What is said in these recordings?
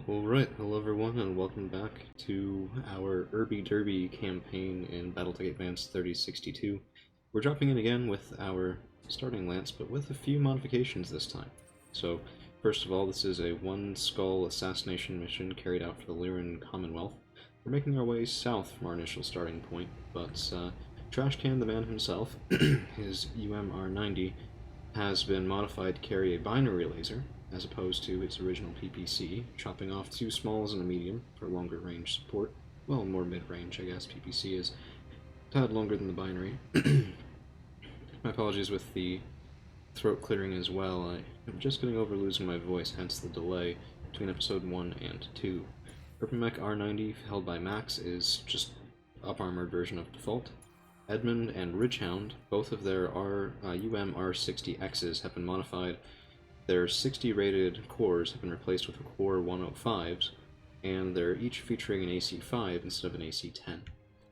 Alright, hello everyone and welcome back to our Urby Derby campaign in Battletech Advanced 3062. We're dropping in again with our starting lance, but with a few modifications this time. So, first of all, this is a one-skull assassination mission carried out for the Lyran Commonwealth. We're making our way south from our initial starting point, but Trashcan, the man himself, his UMR-90, has been modified to carry a binary laser, as opposed to its original PPC, chopping off two smalls and a medium for longer range support. Well, more mid-range, I guess. PPC is a tad longer than the binary. My apologies with the throat clearing as well. I'm just getting over losing my voice, hence the delay between episode 1 and 2. Urbanmech R90, held by Max, is just up-armored version of default. Edmund and Ridgehound, both of their UM-R60Xs have been modified. Their 60 rated cores have been replaced with core 105s, and they're each featuring an AC 5 instead of an AC 10.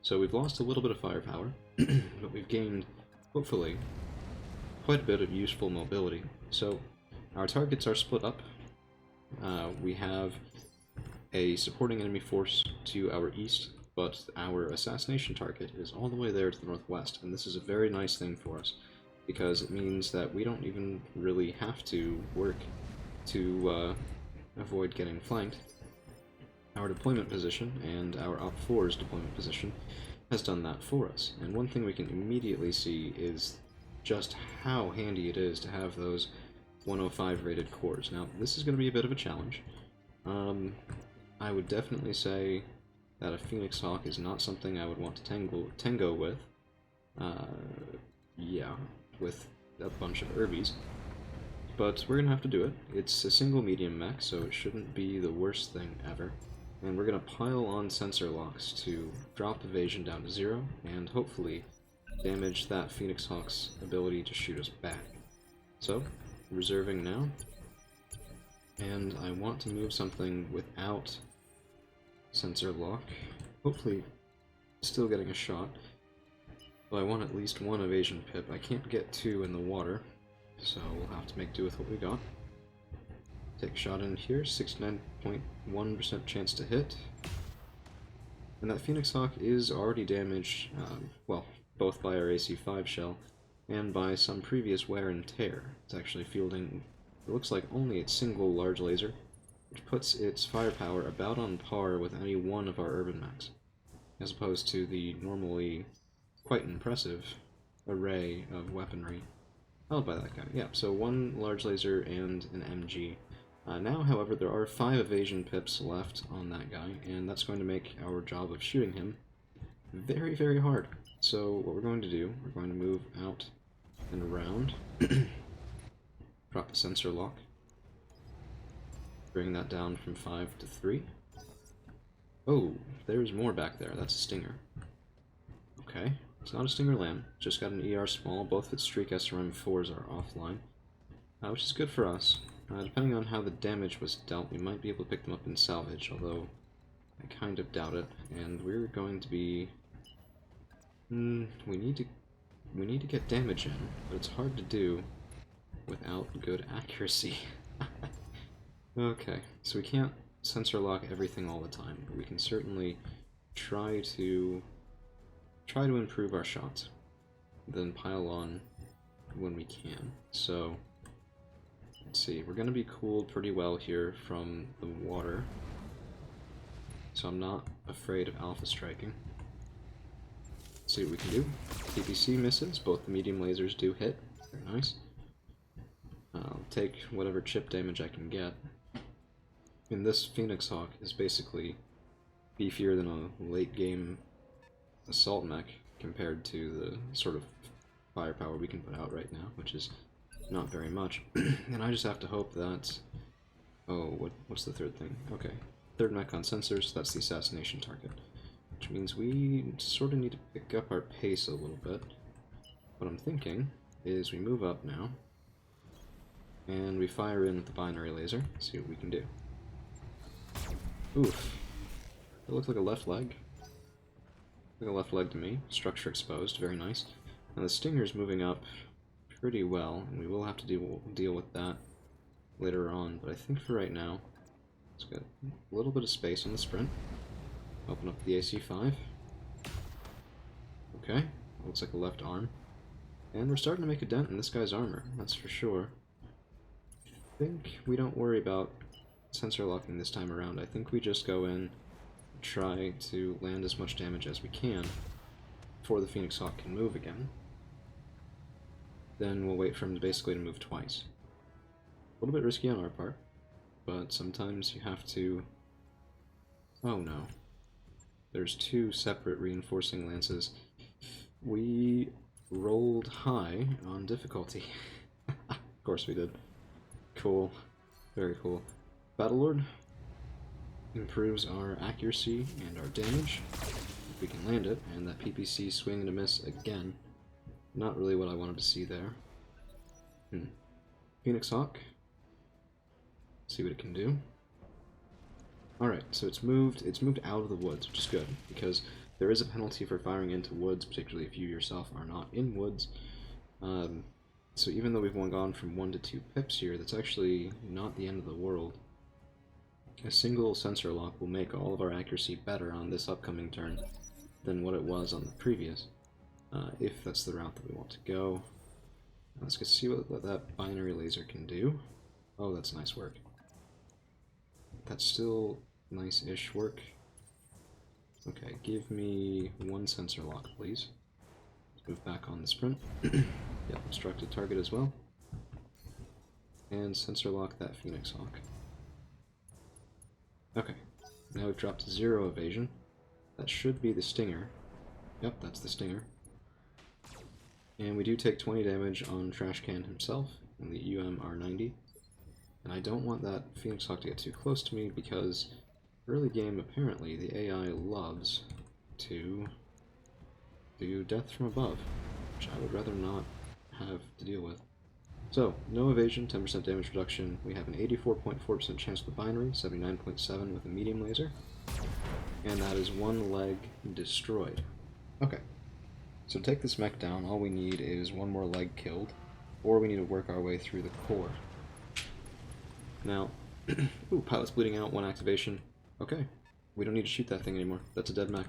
So we've lost a little bit of firepower, but we've gained, hopefully, quite a bit of useful mobility. So our targets are split up. We have a supporting enemy force to our east, but our assassination target is all the way there to the northwest, and this is a very nice thing for us, because it means that we don't even really have to work to avoid getting flanked. Our deployment position and our Op4's deployment position has done that for us, and one thing we can immediately see is just how handy it is to have those 105 rated cores. Now, this is going to be a bit of a challenge. I would definitely say that a Phoenix Hawk is not something I would want to tango with. Yeah, with a bunch of Urbies. But we're gonna have to do it. It's a single medium mech, so it shouldn't be the worst thing ever. And we're gonna pile on sensor locks to drop evasion down to 0, and hopefully damage that Phoenix Hawk's ability to shoot us back. So, reserving now. And I want to move something without sensor lock. Hopefully still getting a shot. Well, I want at least one evasion pip. I can't get two in the water, so we'll have to make do with what we got. Take a shot in here, 69.1% chance to hit. And that Phoenix Hawk is already damaged, well, both by our AC-5 shell and by some previous wear and tear. It's actually fielding, it looks like, only its single large laser, which puts its firepower about on par with any one of our Urbanmechs, as opposed to the normally quite impressive array of weaponry held by that guy. Yeah, so one large laser and an MG. Now, however, there are 5 evasion pips left on that guy, and that's going to make our job of shooting him very, very hard. So what we're going to do, we're going to move out and around, drop the sensor lock, bring that down from 5 to 3. Oh, there's more back there. That's a Stinger. Okay. It's not a Stinger Lamb, just got an ER small. Both its Streak SRM-4s are offline, which is good for us. Depending on how the damage was dealt, we might be able to pick them up in salvage, although I kind of doubt it. And we're going to be... we need to get damage in, but it's hard to do without good accuracy. Okay, so we can't sensor lock everything all the time, but we can certainly try to improve our shots, then pile on when we can. So, let's see, we're going to be cooled pretty well here from the water, so I'm not afraid of alpha striking. Let's see what we can do. PPC misses, both the medium lasers do hit, very nice. I'll take whatever chip damage I can get. And this Phoenix Hawk is basically beefier than a late game assault mech compared to the sort of firepower we can put out right now, which is not very much. And I just have to hope that... oh, what's the third thing? Okay, third mech on sensors, that's the assassination target. Which means we sort of need to pick up our pace a little bit. What I'm thinking is we move up now, and we fire in with the binary laser, see what we can do. Oof. It looks like a left leg. Like a left leg to me. Structure exposed, very nice. Now the Stinger's moving up pretty well, and we will have to deal with that later on, but I think for right now, Let's get a little bit of space on the sprint. Open up the AC5. Okay, looks like a left arm. And we're starting to make a dent in this guy's armor, that's for sure. I think we don't worry about sensor locking this time around. I think we just go in and try to land as much damage as we can before the Phoenix Hawk can move again. Then we'll wait for him to basically to move twice. A little bit risky on our part, but sometimes you have to... Oh no. There's two separate reinforcing lances. We rolled high on difficulty. Of course we did. Cool. Very cool. Battlelord improves our accuracy and our damage, if we can land it, and that PPC swing and a miss again. Not really what I wanted to see there. Phoenix Hawk. See what it can do. Alright, so it's moved out of the woods, which is good, because there is a penalty for firing into woods, particularly if you yourself are not in woods. So even though we've gone from 1 to 2 pips here, that's actually not the end of the world. A single sensor lock will make all of our accuracy better on this upcoming turn than what it was on the previous, if that's the route that we want to go. Let's go see what that binary laser can do. Oh, that's nice work. That's still nice-ish work. Okay, give me 1 sensor lock, please. Let's move back on the sprint. Yep, obstructed target as well. And sensor lock that Phoenix Hawk. Okay, now we've dropped to 0 evasion. That should be the Stinger. Yep, that's the Stinger. And we do take 20 damage on Trash Can himself, in the UMR90. And I don't want that Phoenix Hawk to get too close to me, because early game, apparently, the AI loves to do death from above, which I would rather not have to deal with. So, no evasion, 10% damage reduction. We have an 84.4% chance with the binary, 79.7% with a medium laser. And that is 1 leg destroyed. Okay. So to take this mech down, all we need is 1 more leg killed, or we need to work our way through the core. Now, ooh, pilot's bleeding out, 1 activation. Okay, we don't need to shoot that thing anymore. That's a dead mech.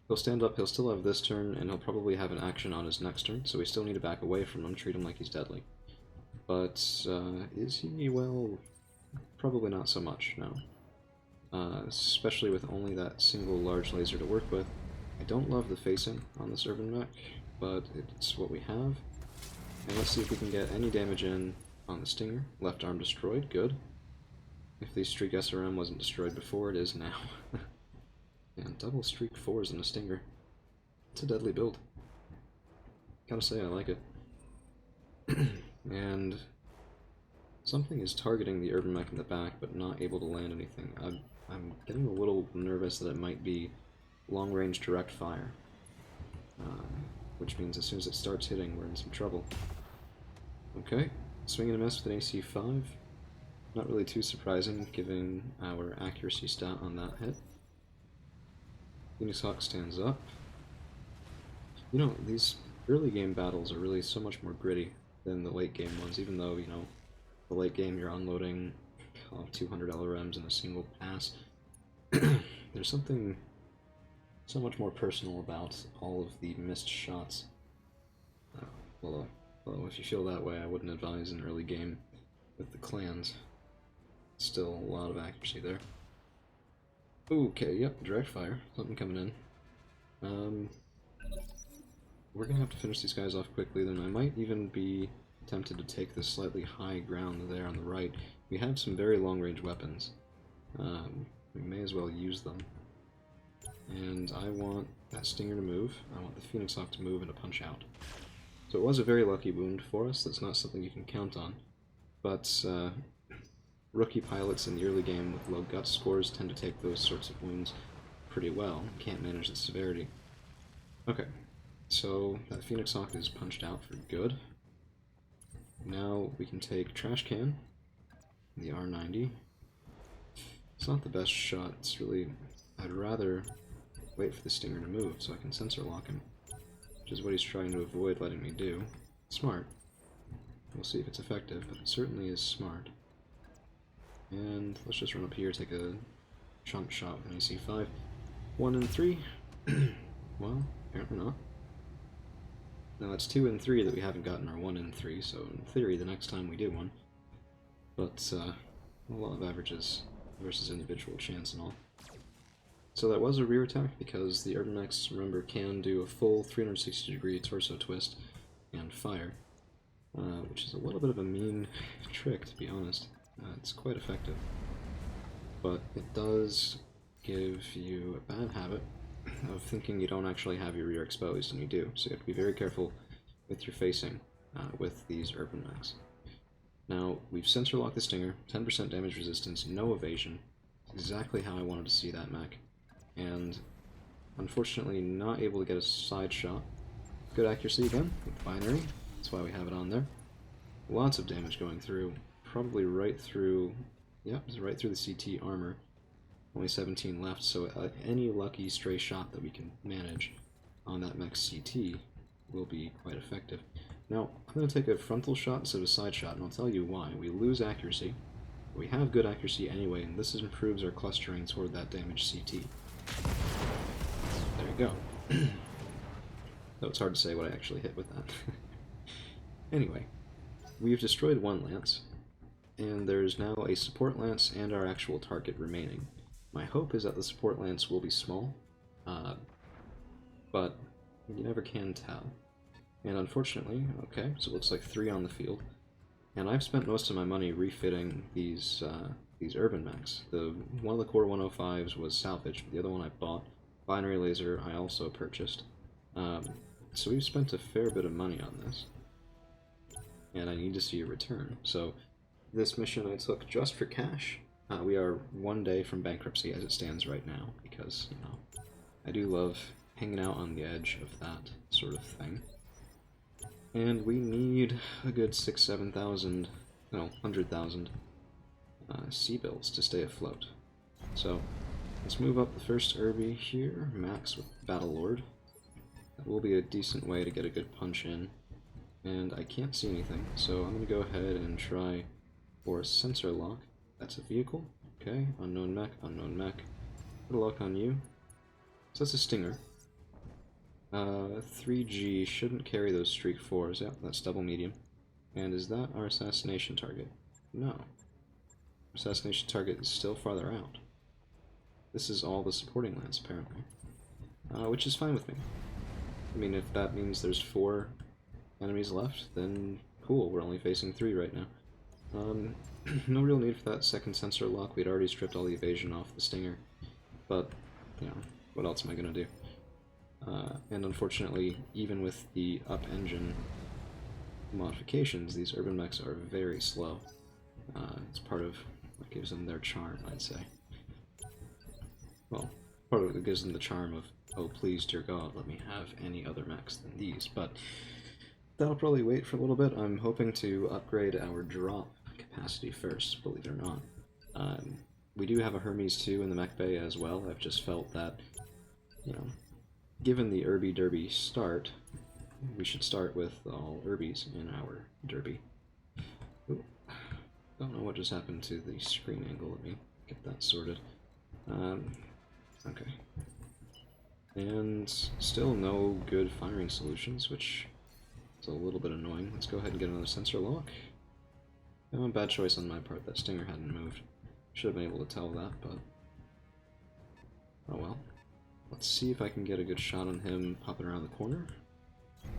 He'll stand up, he'll still have this turn, and he'll probably have an action on his next turn, so we still need to back away from him, treat him like he's deadly. But, is he? Well, probably not so much, no. Especially with only that single large laser to work with. I don't love the facing on this Urbanmech, but it's what we have. And let's see if we can get any damage in on the Stinger. Left arm destroyed, good. If the Streak SRM wasn't destroyed before, it is now. And double Streak 4s in a Stinger. It's a deadly build. Gotta say, I like it. And something is targeting the Urbanmech in the back, but not able to land anything. I'm getting a little nervous that it might be long-range direct fire. Which means as soon as it starts hitting, we're in some trouble. Okay, swing and a miss with an AC5. Not really too surprising, given our accuracy stat on that hit. Phoenix Hawk stands up. You know, these early game battles are really so much more gritty than the late game ones, even though, you know, the late game you're unloading 200 LRMs in a single pass. There's something so much more personal about all of the missed shots. Although if you feel that way, I wouldn't advise an early game with the clans. Still a lot of accuracy there. Okay, yep, direct fire. Something coming in. We're gonna have to finish these guys off quickly, then I might even be tempted to take this slightly high ground there on the right. We have some very long-range weapons. We may as well use them. And I want that Stinger to move. I want the Phoenix Hawk to move and to punch out. So it was a very lucky wound for us. That's not something you can count on. But rookie pilots in the early game with low gut scores tend to take those sorts of wounds pretty well. Can't manage the severity. Okay, so that Phoenix Hawk is punched out for good. Now we can take Trash Can, the R90. It's not the best shot. It's really... I'd rather wait for the Stinger to move so I can sensor lock him, which is what he's trying to avoid letting me do. Smart. We'll see if it's effective, but it certainly is smart. And let's just run up here, take a jump shot with an AC5. 1 and 3. Well, apparently not. Now it's 2 and 3 that we haven't gotten our 1 and 3, so in theory the next time we do one. But a lot of averages versus individual chance and all. So that was a rear attack because the Urbanmechs, remember, can do a full 360-degree torso twist and fire, which is a little bit of a mean trick, to be honest. It's quite effective, but it does give you a bad habit of thinking you don't actually have your rear exposed, and you do. So you have to be very careful with your facing with these Urbanmechs. Now, we've sensor locked the Stinger, 10% damage resistance, no evasion. Exactly how I wanted to see that mech. And unfortunately not able to get a side shot. Good accuracy again, with binary, that's why we have it on there. Lots of damage going through, probably right through, yep, it's right through the CT armor. Only 17 left, so any lucky stray shot that we can manage on that mech's CT will be quite effective. Now, I'm going to take a frontal shot instead of a side shot, and I'll tell you why. We lose accuracy. We have good accuracy anyway, and this improves our clustering toward that damaged CT. There you go. Though it's hard to say what I actually hit with that. Anyway, we've destroyed one lance, and there's now a support lance and our actual target remaining. My hope is that the support lance will be small, but you never can tell. And unfortunately, okay, so it looks like 3 on the field. And I've spent most of my money refitting these Urbanmechs. One of the core 105s was salvaged, but the other one I bought. Binary laser I also purchased. So we've spent a fair bit of money on this. And I need to see a return. So this mission I took just for cash. We are 1 day from bankruptcy as it stands right now, because, you know, I do love hanging out on the edge of that sort of thing. And we need a good 6,000–7,000, no, 100,000 C-bills to stay afloat. So let's move up the first Urby here, max with Battlelord. That will be a decent way to get a good punch in. And I can't see anything, so I'm going to go ahead and try for a sensor lock. That's a vehicle. Okay, unknown mech, unknown mech. Put a lock on you. So that's a Stinger. 3G shouldn't carry those Streak 4s. Yep, that's double medium. And is that our assassination target? No. Our assassination target is still farther out. This is all the supporting lance, apparently. Which is fine with me. I mean, if that means there's 4 enemies left, then cool, we're only facing 3 right now. No real need for that second sensor lock. We'd already stripped all the evasion off the Stinger. But, you know, what else am I gonna do? And unfortunately, even with the up-engine modifications, these Urbanmechs are very slow. It's part of what gives them their charm, I'd say. Well, part of what gives them the charm of, oh please, dear God, let me have any other mechs than these. But that'll probably wait for a little bit. I'm hoping to upgrade our drop capacity first, believe it or not. We do have a Hermes 2 in the mech bay as well. I've just felt that, you know, given the Urby Derby start, we should start with all Urbies in our Derby. Ooh, don't know what just happened to the screen angle. Let me get that sorted. Okay. And still no good firing solutions, which is a little bit annoying. Let's go ahead and get another sensor lock. Oh, bad choice on my part. That Stinger hadn't moved. Should have been able to tell that, but oh well. Let's see if I can get a good shot on him popping around the corner.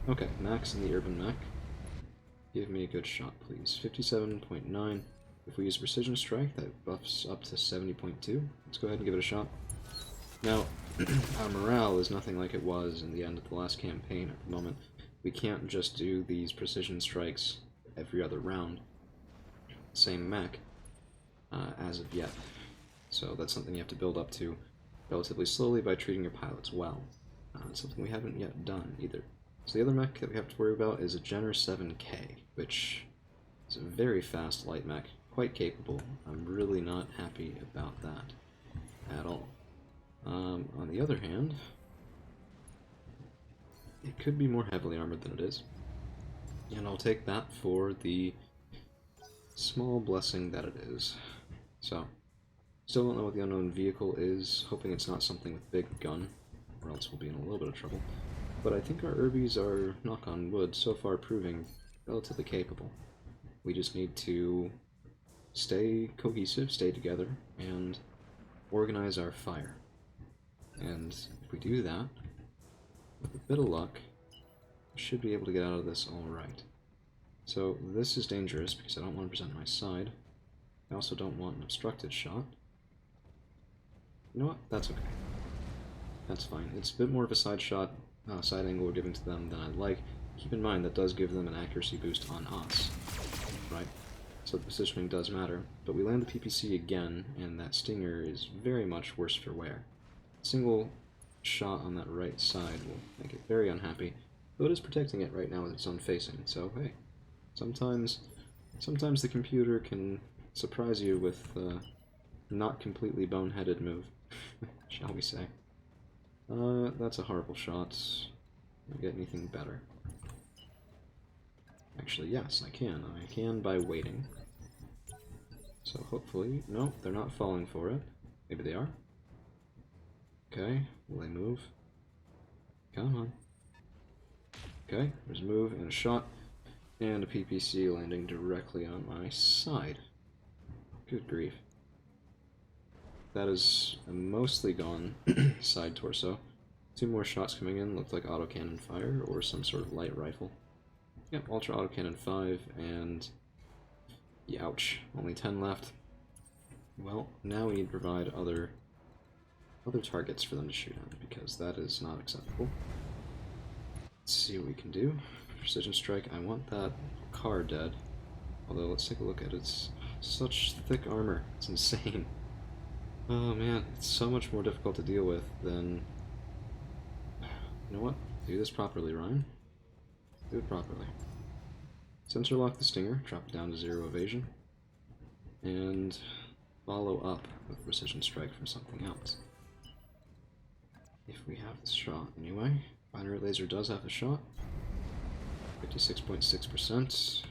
Okay, max in the Urbanmech. Give me a good shot, please. 57.9. If we use Precision Strike, that buffs up to 70.2. Let's go ahead and give it a shot. Now, our morale is nothing like it was in the end of the last campaign at the moment. We can't just do these Precision Strikes every other round. Same mech, as of yet. So that's something you have to build up to relatively slowly by treating your pilots well. It's something we haven't yet done either. So the other mech that we have to worry about is a Jenner 7K, which is a very fast light mech, quite capable. I'm really not happy about that at all. On the other hand, it could be more heavily armored than it is, and I'll take that for the small blessing that it is. So, still don't know what the unknown vehicle is, hoping it's not something with big gun, or else we'll be in a little bit of trouble. But I think our Urbies are, knock on wood, so far proving relatively capable. We just need to stay cohesive, stay together, and organize our fire. And if we do that, with a bit of luck, we should be able to get out of this alright. So this is dangerous because I don't want to present my side. I also don't want an obstructed shot. You know what? That's okay. That's fine. It's a bit more of a side shot, side angle we're giving to them than I'd like. Keep in mind that does give them an accuracy boost on us, right? So the positioning does matter. But we land the PPC again, and that stinger is very much worse for wear. Single shot on that right side will make it very unhappy, though it is protecting it right now with its own facing, so hey. Sometimes the computer can surprise you with not completely boneheaded move, shall we say. That's a horrible shot. Can I get anything better? Actually, yes, I can. I can by waiting. So hopefully... No, they're not falling for it. Maybe they are? Okay, will they move? Come on. Okay, there's a move and a shot, and a PPC landing directly on my side. Good grief. That is a mostly gone side torso. 2 more shots coming in, look like autocannon fire or some sort of light rifle. Yep, ultra autocannon 5, and... Youch, only 10 left. Well, now we need to provide other targets for them to shoot at, because that is not acceptable. Let's see what we can do. Precision strike, I want that car dead. Although, let's take a look at its such thick armor. It's insane. Oh man, it's so much more difficult to deal with than... You know what? Do this properly, Ryan. Do it properly. Sensor lock the stinger, drop it down to 0 evasion, and follow up with precision strike from something else. If we have this shot anyway. Binary laser does have the shot. 56.6%.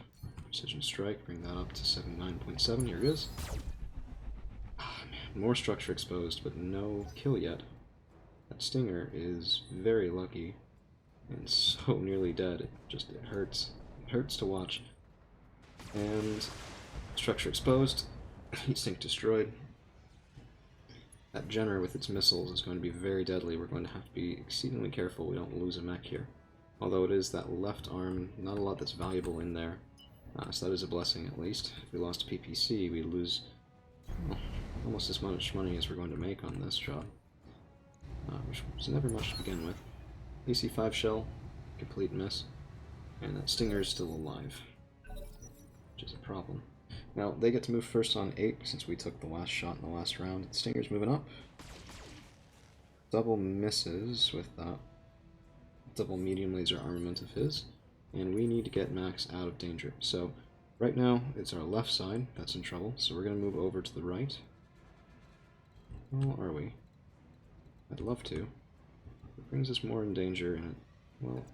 Precision strike, bring that up to 79.7. Here it is. Ah, man, more structure exposed, but no kill yet. That stinger is very lucky and so nearly dead. It hurts. It hurts to watch. And structure exposed. Heat sink destroyed. That Jenner with its missiles is going to be very deadly. We're going to have to be exceedingly careful we don't lose a mech here. Although it is that left arm, not a lot that's valuable in there. So that is a blessing at least. If we lost a PPC, we'd lose well, almost as much money as we're going to make on this job. Which was never much to begin with. AC-5 shell, complete miss. And that stinger is still alive, which is a problem. Now, they get to move first on 8, since we took the last shot in the last round. The stinger's moving up. Double misses with that double medium laser armament of his. And we need to get Max out of danger. So, right now, it's our left side that's in trouble, so we're going to move over to the right. Well, are we? I'd love to. It brings us more in danger, and well,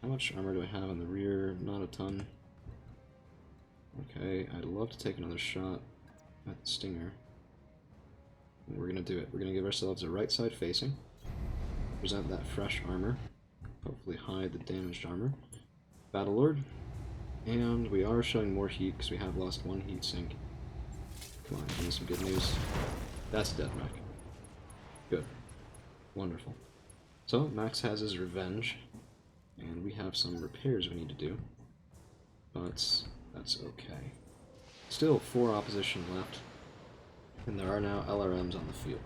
how much armor do I have on the rear? Not a ton. Okay, I'd love to take another shot at the stinger. And we're gonna do it. We're gonna give ourselves a right side facing, present that fresh armor, hopefully hide the damaged armor. Battlelord, and we are showing more heat because we have lost 1 heat sink. Come on, give me some good news. That's a dead mech. Good. Wonderful. So, Max has his revenge, and we have some repairs we need to do, but that's okay. Still 4 opposition left, and there are now LRMs on the field.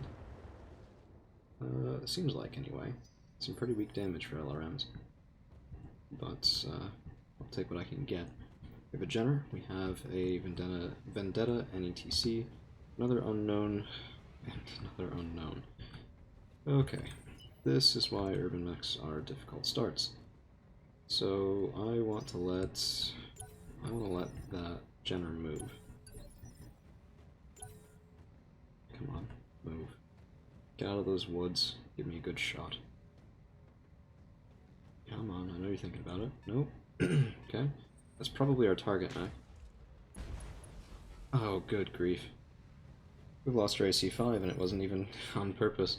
It seems like, anyway. Some pretty weak damage for LRMs, but I'll take what I can get. We have a Jenner, we have a Vendetta NETC, another unknown, and another unknown. Okay, this is why Urbanmechs are difficult starts. So I want to let that Jenner move. Come on, move. Get out of those woods. Give me a good shot. Come on, I know you're thinking about it. Nope. Okay, that's probably our target mech. Oh, good grief. We've lost our AC5, and it wasn't even on purpose.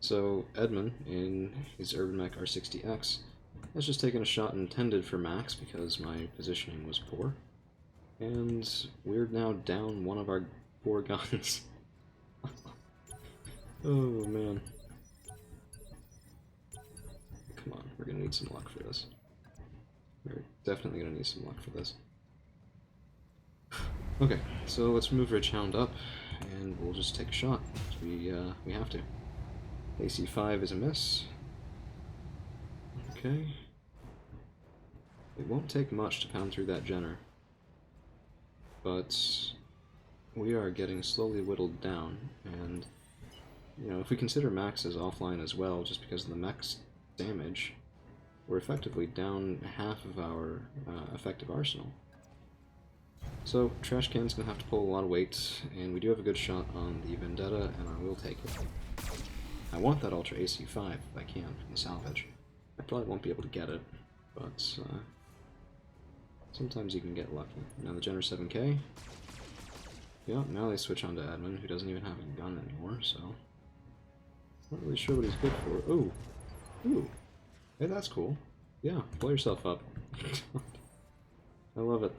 So Edmund, in his Urbanmech R60X, has just taken a shot intended for max because my positioning was poor. And we're now down one of our 4 guns. Oh man. Come on, we're gonna need some luck for this. We're definitely gonna need some luck for this. Okay, so let's move Ridgehound up, and we'll just take a shot. We have to. AC5 is a miss. Okay. It won't take much to pound through that Jenner. But we are getting slowly whittled down, and you know, if we consider Max as offline as well, just because of the mech's damage, we're effectively down half of our effective arsenal. So Trash Can's gonna have to pull a lot of weight, and we do have a good shot on the Vendetta, and I will take it. I want that Ultra AC5 if I can from the salvage. I probably won't be able to get it, but sometimes you can get lucky. Now the Jenner 7K. Yeah, now they switch on to Edmund, who doesn't even have a gun anymore, so not really sure what he's good for. Ooh! Ooh! Hey, that's cool. Yeah, blow yourself up. I love it.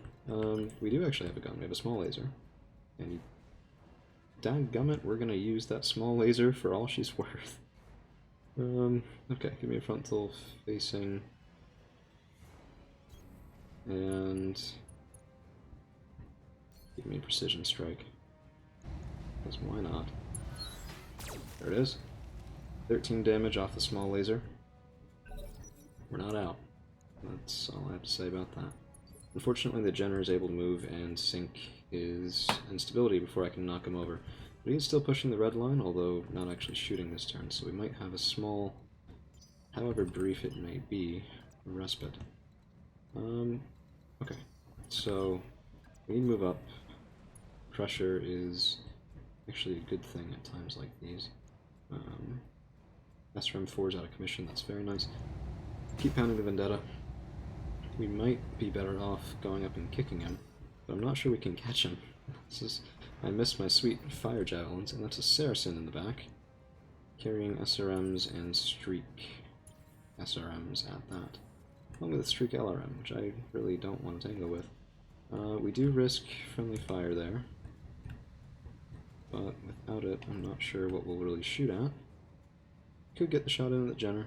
We do actually have a gun. We have a small laser. And dadgummit, we're gonna use that small laser for all she's worth. Okay, give me a frontal facing. And give me a precision strike. Because why not? There it is. 13 damage off the small laser. We're not out. That's all I have to say about that. Unfortunately, the Jenner is able to move and sink his instability before I can knock him over. But he is still pushing the red line, although not actually shooting this turn, so we might have a small, however brief it may be, respite. Okay, so we need to move up. Pressure is actually a good thing at times like these. SRM4 is out of commission, that's very nice. Keep pounding the Vendetta. We might be better off going up and kicking him, but I'm not sure we can catch him. I missed my sweet fire javelins, and that's a Saracen in the back, carrying SRMs and Streak SRMs at that. Along with a Streak LRM, which I really don't want to tangle with. We do risk friendly fire there, but without it, I'm not sure what we'll really shoot at. Could get the shot in at the Jenner.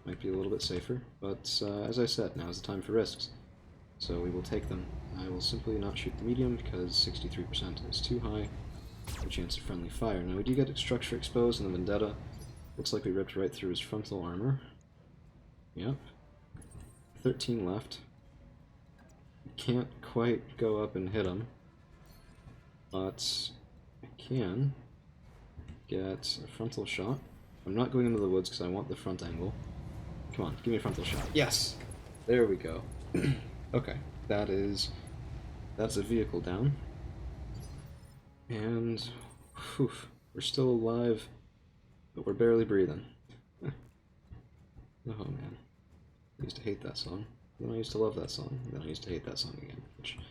Might be a little bit safer, but as I said, now is the time for risks. So we will take them. I will simply not shoot the medium because 63% is too high for a chance of friendly fire. Now we do get structure exposed in the Vendetta. Looks like we ripped right through his frontal armor. Yep. 13 left. Can't quite go up and hit him, but I can get a frontal shot. I'm not going into the woods because I want the front angle. Come on, give me a frontal shot. Yes! There we go. Okay, that's a vehicle down. And, whew, we're still alive, but we're barely breathing. Oh man, I used to hate that song. Then I used to love that song, and then I used to hate that song again, which I'm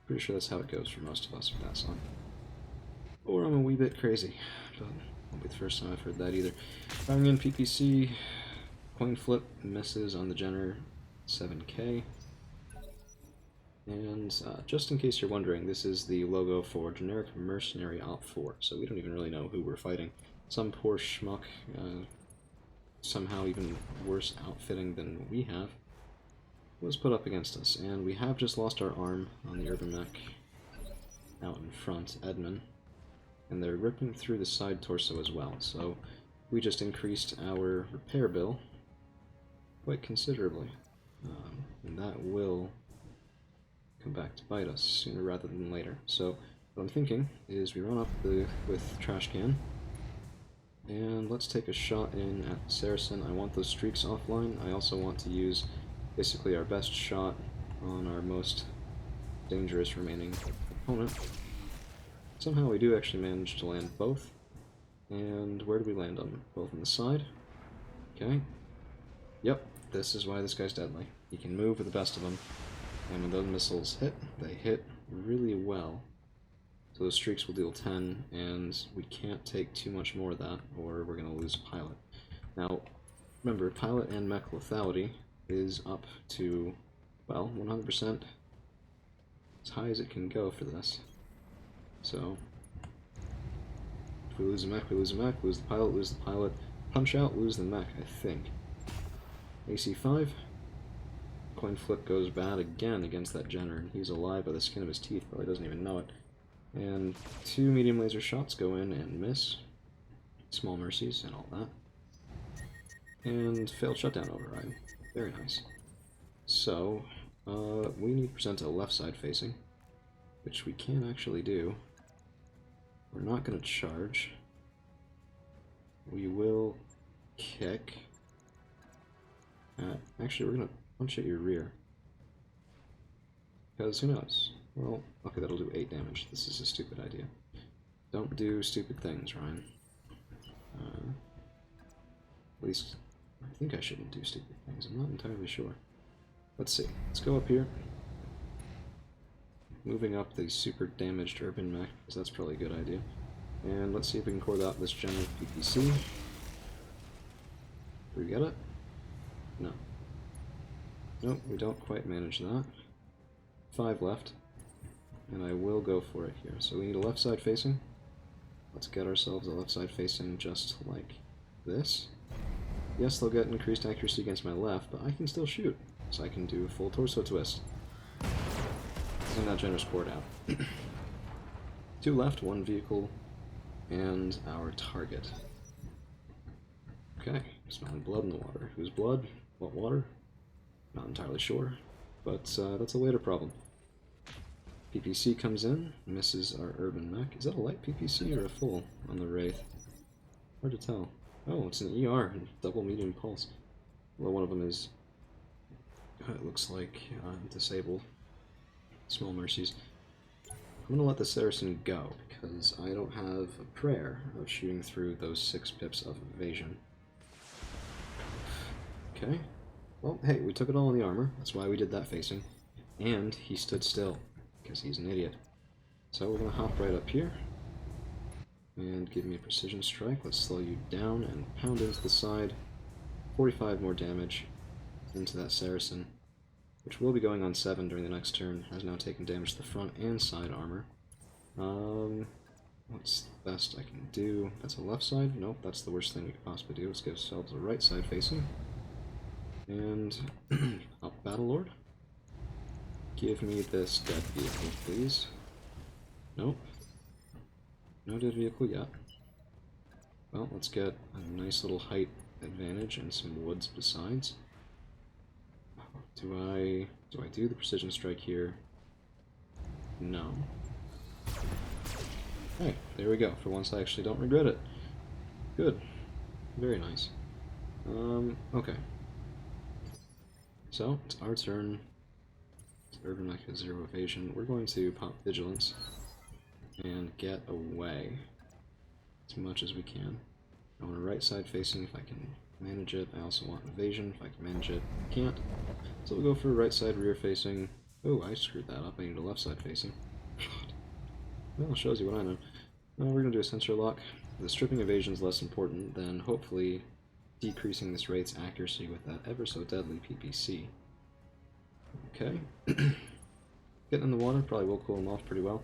pretty sure that's how it goes for most of us with that song. Or I'm a wee bit crazy, but won't be the first time I've heard that either. Firing in PPC, coin flip misses on the Jenner 7K. And just in case you're wondering, this is the logo for Generic Mercenary Op 4, so we don't even really know who we're fighting. Some poor schmuck, somehow even worse outfitting than we have, was put up against us, and we have just lost our arm on the Urbanmech out in front, Edmund, and they're ripping through the side torso as well, so we just increased our repair bill quite considerably, and that will come back to bite us sooner rather than later. So what I'm thinking is we run up with Trash Can, and let's take a shot in at Saracen. I want those streaks offline. I also want to use basically our best shot on our most dangerous remaining opponent. Somehow we do actually manage to land both. And where do we land on them? Both on the side. Okay. Yep, this is why this guy's deadly. He can move with the best of them. And when those missiles hit, they hit really well. So those streaks will deal 10, and we can't take too much more of that, or we're going to lose pilot. Now, remember, pilot and mech lethality is up to, well, 100%, as high as it can go for this. So, if we lose a mech, we lose a mech, lose the pilot, punch out, lose the mech, I think. AC5, coin flip goes bad again against that Jenner, and he's alive by the skin of his teeth, but he doesn't even know it. And 2 medium laser shots go in and miss. Small mercies and all that. And failed shutdown override. Very nice. So, we need to present a left side facing, which we can actually do. We're not going to charge. We will kick. Actually, we're going to punch at your rear. Because who knows? Well, okay, that'll do 8 damage. This is a stupid idea. Don't do stupid things, Ryan. At least, I think I shouldn't do stupid things. I'm not entirely sure. Let's see. Let's go up here. Moving up the super damaged Urbanmech, because that's probably a good idea. And let's see if we can core out this gem with PPC. Do we get it? No. Nope, we don't quite manage that. 5 left. And I will go for it here. So we need a left side facing. Let's get ourselves a left side facing just like this. Yes, they'll get increased accuracy against my left, but I can still shoot. So I can do a full torso twist. And that Jenner's scored out. 2 left, 1 vehicle, and our target. Okay, smelling blood in the water. Whose blood? What water? Not entirely sure, but that's a later problem. PPC comes in, misses our Urbanmech. Is that a light PPC or a full on the Wraith? Hard to tell. Oh, it's an ER, double medium pulse. Well, one of them is, it looks like, disabled. Small mercies. I'm gonna let the Saracen go, because I don't have a prayer of shooting through those 6 pips of evasion. Okay. Well, hey, we took it all in the armor. That's why we did that facing. And he stood still, because he's an idiot. So we're gonna hop right up here. And give me a precision strike. Let's slow you down and pound into the side. 45 more damage into that Saracen, which will be going on 7 during the next turn. Has now taken damage to the front and side armor. What's the best I can do? That's a left side? Nope, that's the worst thing we could possibly do. Let's give ourselves a right side facing. And up Battle Lord. Give me this dead vehicle, please. Nope. No dead vehicle yet. Well, let's get a nice little height advantage and some woods besides. Do I do the precision strike here? No. Hey, there we go. For once I actually don't regret it. Good. Very nice. Okay. So, it's our turn. Urbanmech has 0 evasion. We're going to pop Vigilance and get away as much as we can. I want a right side facing if I can manage it. I also want evasion if I can manage it. I can't. So we'll go for a right side rear facing. Oh, I screwed that up. I need a left side facing. Well, it shows you what I know. Now we're going to do a sensor lock. The stripping evasion is less important than hopefully decreasing this Wraith's accuracy with that ever so deadly PPC. Okay. Getting in the water probably will cool him off pretty well.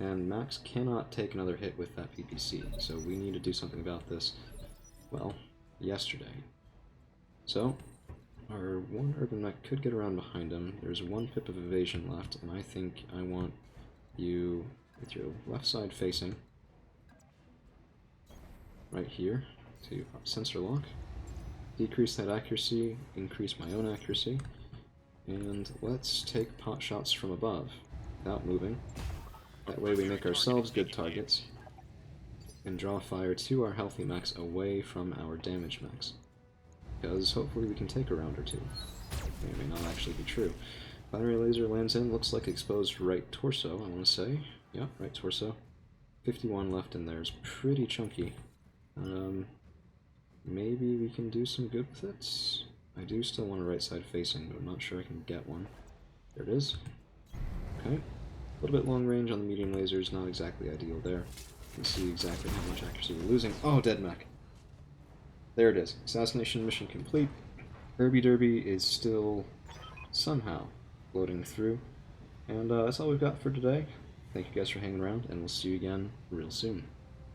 And Max cannot take another hit with that PPC, so we need to do something about this, well, yesterday. So, our one Urbanmech could get around behind him. There's 1 pip of evasion left, and I think I want you with your left side facing right here to sensor lock, decrease that accuracy, increase my own accuracy, and let's take pot shots from above without moving. That way we make ourselves good targets and draw fire to our healthy mechs away from our damaged mechs. Because hopefully we can take a round or 2. May or may not actually be true. Binary laser lands in, looks like exposed right torso, I want to say. Yeah, right torso. 51 left in there is pretty chunky. Maybe we can do some good with it. I do still want a right side facing, but I'm not sure I can get one. There it is. Okay. A little bit long range on the medium lasers, not exactly ideal there. You can see exactly how much accuracy we're losing. Oh, dead mech. There it is. Assassination mission complete. Herby Derby is still somehow floating through. And that's all we've got for today. Thank you guys for hanging around, and we'll see you again real soon.